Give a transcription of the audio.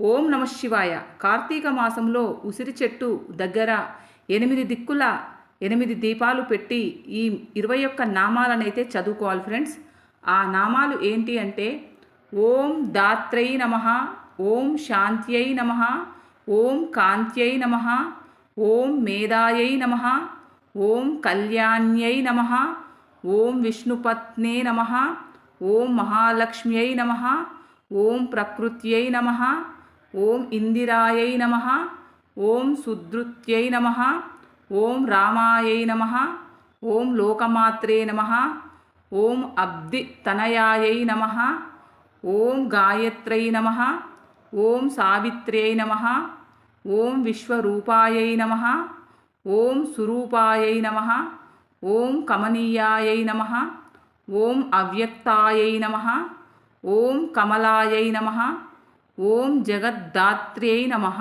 ఓం నమ శివాయ. కార్తీక మాసంలో ఉసిరి చెట్టు దగ్గర 8 దిక్కుల 8 దీపాలు పెట్టి ఈ 21 నామాలనైతే చదువుకోవాలి ఫ్రెండ్స్. ఆ నామాలు ఏంటి అంటే ఓం దాత్రై నమః, ఓం శాంత్యై నమః, ఓం కాంత్యై నమః, ఓం మేధాయై నమః, ఓం కళ్యాణ్యై నమః, ఓం విష్ణుపత్నే నమః, ఓం మహాలక్ష్మ్యై నమః, ఓం ప్రకృత్యై నమః, ఓం ఇందిరాయై నమః, ఓం సుధృత్యై నమః, ఓం రామాయై నమః, ఓం లోకమాత్రే నమః, ఓం అబ్ది తనయాయై నమః, ఓం గాయత్రై నమః, ఓం సావిత్ర్యై నమః, ఓం విశ్వరూపాయై నమః, ఓం సురూపాయై నమః, ఓం కమనీయాయై నమః, ఓం అవ్యక్తాయై నమః, ఓం కమలాయై నమః, ఓం జగద్దాత్ర్యై నమః.